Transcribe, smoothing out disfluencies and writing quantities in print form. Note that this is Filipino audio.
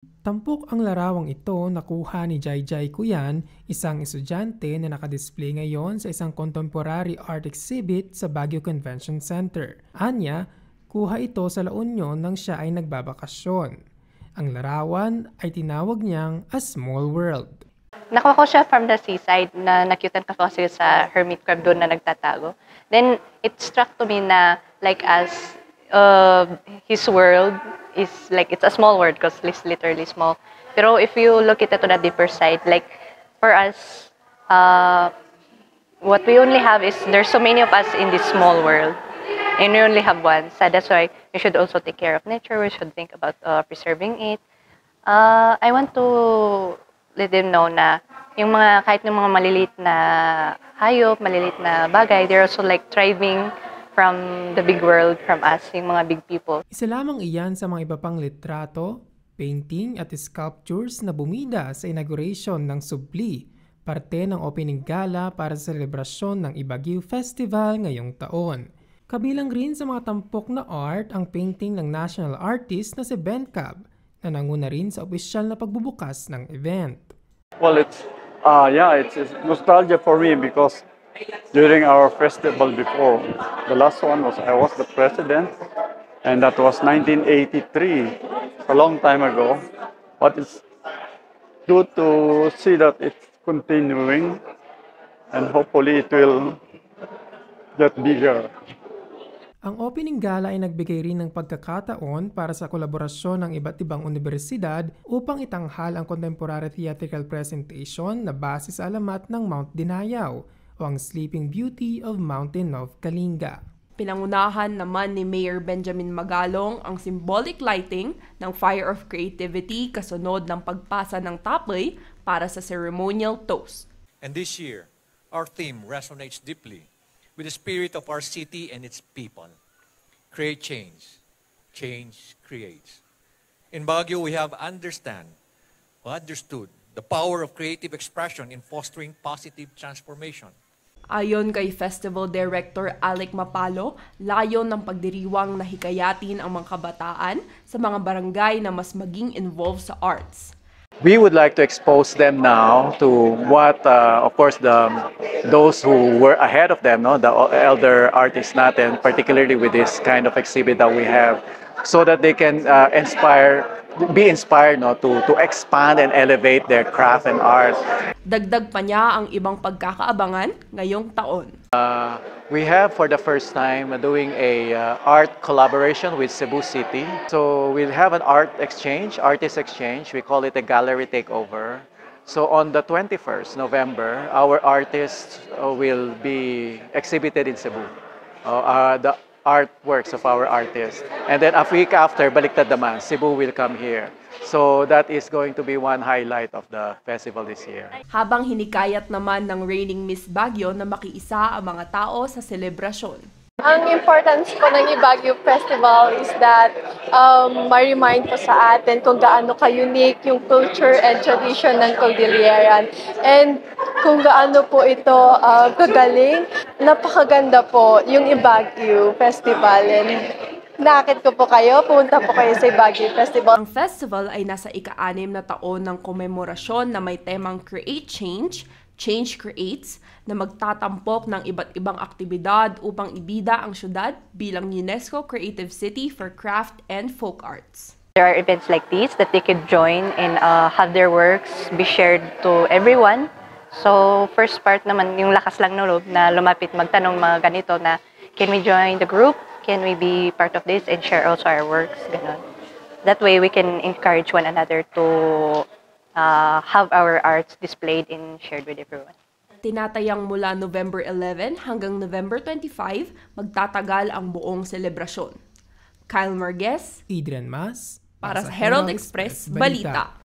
Tampok ang larawang ito nakuha ni Jaijay Kuyan, isang estudyante na nakadisplay ngayon sa isang contemporary art exhibit sa Baguio Convention Center. Anya, kuha ito sa La Union nang siya ay nagbabakasyon. Ang larawan ay tinawag niyang A Small World. Nakuha ko siya from the seaside na nakyutan ko kasi sa hermit crab doon na nagtatago. Then, it struck to me na like as his world is like, it's a small world because it's literally small. Pero if you look at it on a deeper side, like for us, what we only have is, there's so many of us in this small world. And we only have one. So that's why we should also take care of nature. We should think about preserving it. I want to let them know na yung mga, kahit yung mga maliliit na hayop, maliliit na bagay, they're also like thriving from the big world, from us, yung mga big people. Isa lamang iyan sa mga iba pang litrato, painting at sculptures na bumida sa inauguration ng Subli, parte ng opening gala para sa selebrasyon ng Ibaguio Festival ngayong taon. Kabilang rin sa mga tampok na art ang painting ng national artist na si Ben Cab, na nanguna rin sa opisyal na pagbubukas ng event. Well, it's nostalgia for me because during our festival before, the last one was I was the president, and that was 1983, a long time ago. But it's good to see that it's continuing, and hopefully it will get bigger. Ang opening gala ay nagbigay rin ng pagkakataon para sa kolaborasyon ng iba't ibang universidad upang itanghal ang contemporary theatrical presentation na base sa alamat ng Mount Dinayaw o ang Sleeping Beauty of Mountain of Kalinga. Pinangunahan naman ni Mayor Benjamin Magalong ang symbolic lighting ng Fire of Creativity kasunod ng pagpasa ng tapay para sa ceremonial toast. And this year, our theme resonates deeply with the spirit of our city and its people. Create change. Change creates. In Baguio, we have understood the power of creative expression in fostering positive transformation. Ayon kay Festival Director Alec Mapalo, layon ng pagdiriwang na hikayatin ang mga kabataan sa mga barangay na mas maging involved sa arts. We would like to expose them now to what, of course, those who were ahead of them, no, the elder artists natin, particularly with this kind of exhibit that we have, so that they can be inspired, no, to expand and elevate their craft and art. Dagdag pa niya ang ibang pagkakaabangan ngayong taon. We have for the first time doing a art collaboration with Cebu City. So we'll have an art exchange, artist exchange. We call it a gallery takeover. So on the 21st November, our artists will be exhibited in Cebu. The artworks of our artists. And then a week after, baliktad naman, Cebu will come here. So that is going to be one highlight of the festival this year. Habang hinikayat naman ng reigning Miss Baguio na makiisa ang mga tao sa selebrasyon. Ang importance po ng Baguio Festival is that ma-remind po sa atin kung gaano ka-unique yung culture and tradition ng Cordilleran. And kung gaano po ito kagaling, napakaganda po yung Baguio Festival. And nakit ko po kayo, punta po kayo sa Baguio Festival. Ang festival ay nasa ika-6 na taon ng komemorasyon na may temang Create Change, Change Creates, na magtatampok ng iba't ibang aktibidad upang ibida ang syudad bilang UNESCO Creative City for Craft and Folk Arts. There are events like this that they could join and have their works be shared to everyone. So first part naman, yung lakas lang ng loob na lumapit magtanong mga ganito na, can we join the group? Can we be part of this and share also our works? Ganon. That way we can encourage one another to have our arts displayed and shared with everyone. Tinatayang mula November 11 hanggang November 25, magtatagal ang buong selebrasyon. Kyle Marquez, Adrian Mas, para sa Herald Express Balita.